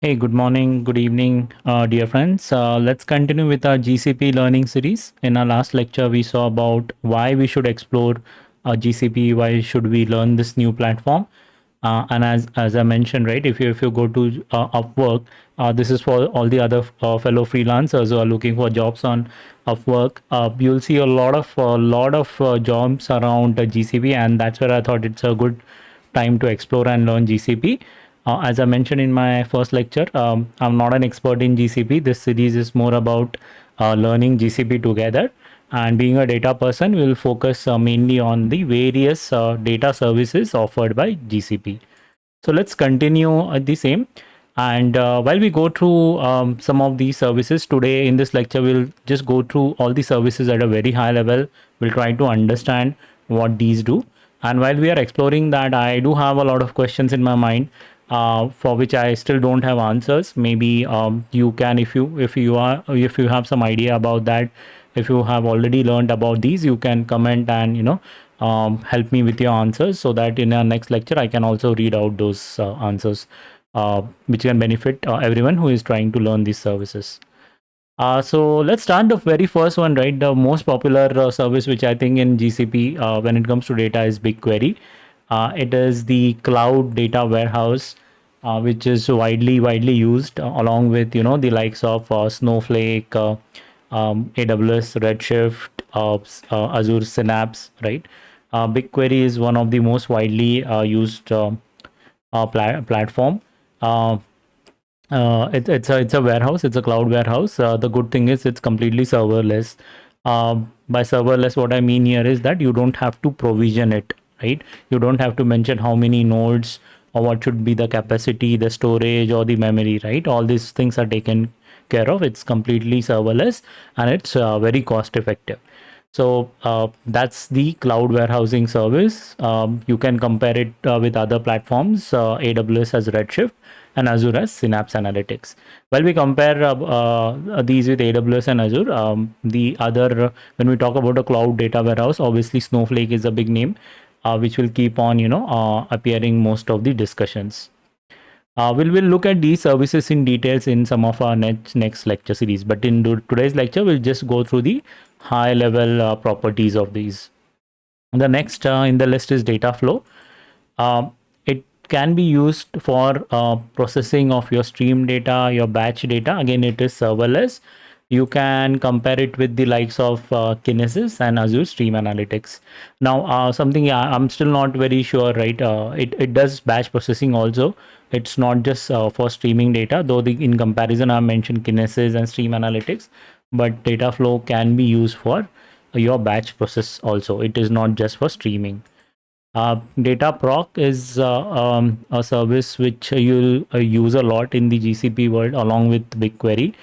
Hey, good morning, good evening, dear friends. Let's continue with our GCP learning series. In our last lecture, we saw about why we should explore GCP, why should we learn this new platform. And as I mentioned, right, if you go to Upwork, this is for all the other fellow freelancers who are looking for jobs on Upwork. You'll see a lot of jobs around GCP, and that's where I thought it's a good time to explore and learn GCP. As I mentioned in my first lecture, I'm not an expert in GCP. This series is more about learning GCP together. And being a data person, we'll focus mainly on the various data services offered by GCP. So let's continue at the same. And while we go through some of these services today in this lecture, we'll just go through all the services at a very high level. We'll try to understand what these do. And while we are exploring that, I do have a lot of questions in my mind for which I still don't have answers. Maybe you can, if you have some idea about that, if you have already learned about these, you can comment and help me with your answers so that in our next lecture I can also read out those answers, which can benefit everyone who is trying to learn these services. So let's start the very first one, right? The most popular service, which I think in GCP when it comes to data, is BigQuery. It is the cloud data warehouse, which is widely used along with the likes of Snowflake, AWS Redshift, Azure Synapse, right? BigQuery is one of the most widely used platform. Uh, it's a warehouse. It's a cloud warehouse. The good thing is it's completely serverless. By serverless, what I mean here is that you don't have to provision it, right? You don't have to mention how many nodes or what should be the capacity, the storage, or the memory, right? All these things are taken care of. It's completely serverless and it's very cost effective. So that's the cloud warehousing service. You can compare it with other platforms. AWS has Redshift and Azure has Synapse Analytics. While we compare these with AWS and Azure, the other when we talk about a cloud data warehouse, obviously Snowflake is a big name, which will keep on appearing most of the discussions. We'll look at these services in details in some of our next lecture series. But in today's lecture, we'll just go through the high level properties of these. The next in the list is data flow. It can be used for processing of your stream data, your batch data. Again, it is serverless. You can compare it with the likes of Kinesis and Azure Stream Analytics. Now, something I'm still not very sure, right? It does batch processing also. It's not just for streaming data, though in comparison, I mentioned Kinesis and Stream Analytics, but data flow can be used for your batch process also. It is not just for streaming. Data proc is a service which you'll use a lot in the GCP world along with BigQuery.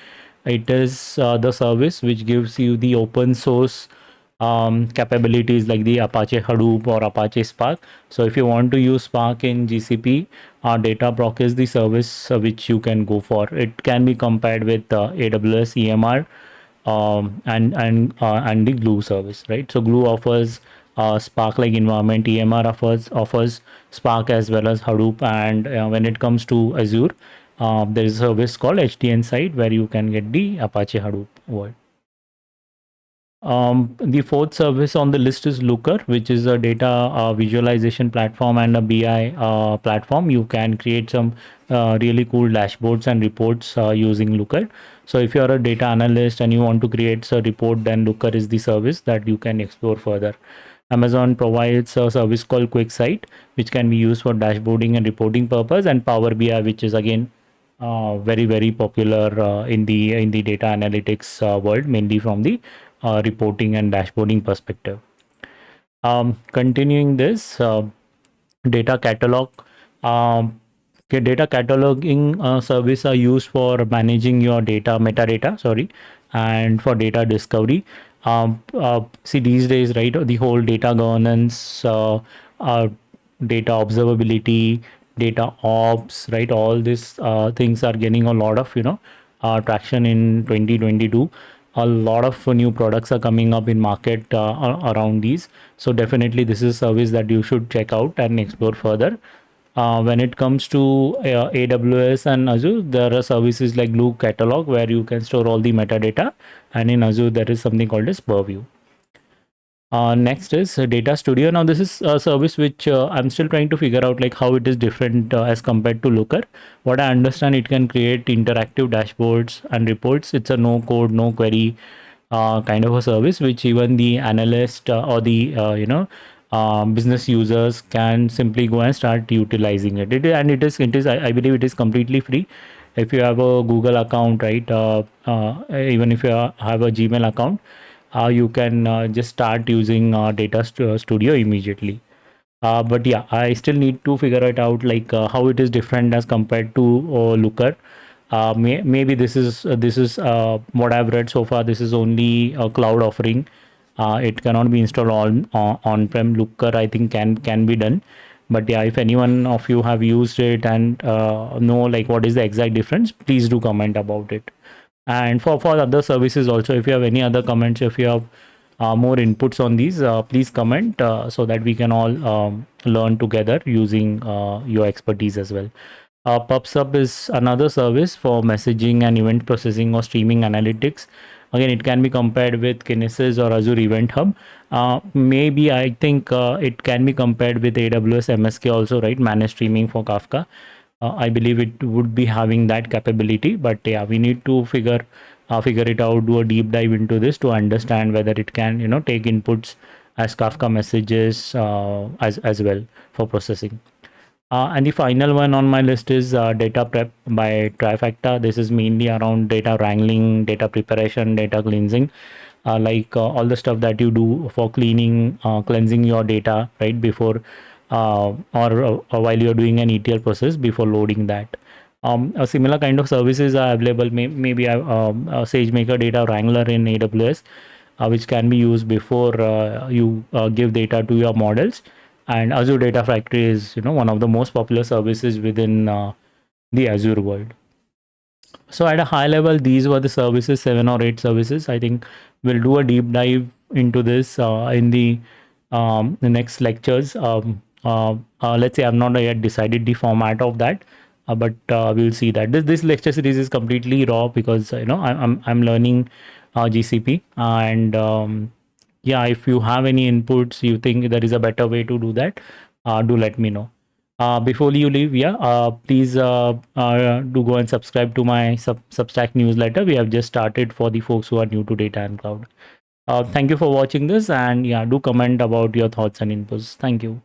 It is the service which gives you the open source capabilities like the Apache Hadoop or Apache Spark. So if you want to use Spark in GCP, data proc is the service which you can go for. It can be compared with AWS EMR and the Glue service, right? So Glue offers Spark like environment. EMR offers Spark as well as Hadoop. And when it comes to Azure, there is a service called HDN site where you can get the Apache Hadoop world. The fourth service on the list is Looker, which is a data visualization platform and a BI platform. You can create some really cool dashboards and reports using Looker. So if you're a data analyst and you want to create a report, then Looker is the service that you can explore further. Amazon provides a service called QuickSight, which can be used for dashboarding and reporting purpose, and Power BI, which is again very popular in the data analytics world, mainly from the reporting and dashboarding perspective. Continuing this, data catalog. Data cataloging service are used for managing your data metadata, sorry, and for data discovery. See, these days, right, the whole data governance, data observability, data ops, right, all these things are getting a lot of traction in 2022. A lot of new products are coming up in market around these. So definitely this is a service that you should check out and explore further. When it comes to AWS and Azure, there are services like Glue Catalog where you can store all the metadata, and in Azure there is something called as Purview. Next is Data Studio. Now this is a service which I'm still trying to figure out like how it is different as compared to Looker. What I understand, it can create interactive dashboards and reports. It's a no code, no query kind of a service which even the analyst or the business users can simply go and start utilizing it. And it is I believe it is completely free. If you have a Google account, right, even if you have a Gmail account, you can just start using Studio immediately. But yeah, I still need to figure it out, like how it is different as compared to Looker. Maybe this is what I've read so far. This is only a cloud offering. It cannot be installed on-prem. Looker, I think, can be done. But yeah, if anyone of you have used it and know like what is the exact difference, please do comment about it. And for other services also, if you have any other comments, if you have more inputs on these, please comment so that we can all learn together using your expertise as well. PubSub is another service for messaging and event processing or streaming analytics. Again, it can be compared with Kinesis or Azure Event Hub. Maybe I think it can be compared with AWS MSK also, right? Managed streaming for Kafka. I believe it would be having that capability, but yeah, we need to figure it out, do a deep dive into this to understand whether it can, take inputs as Kafka messages as well for processing. And the final one on my list is data prep by Trifecta. This is mainly around data wrangling, data preparation, data cleansing, like all the stuff that you do for cleaning, cleansing your data right before or while you're doing an ETL process before loading that. A similar kind of services are available. Maybe a SageMaker Data Wrangler in AWS, which can be used before you give data to your models. And Azure Data Factory is one of the most popular services within the Azure world. So at a high level, these were the services, 7 or 8 services. I think we'll do a deep dive into this in the next lectures. Let's say I've not yet decided the format of that, but we'll see that this lecture series is completely raw because I'm learning GCP, and yeah, if you have any inputs, you think there is a better way to do that, do let me know. Before you leave, yeah, please do go and subscribe to my Substack newsletter. We have just started for the folks who are new to data and cloud. Thank you for watching this, and yeah, do comment about your thoughts and inputs. Thank you.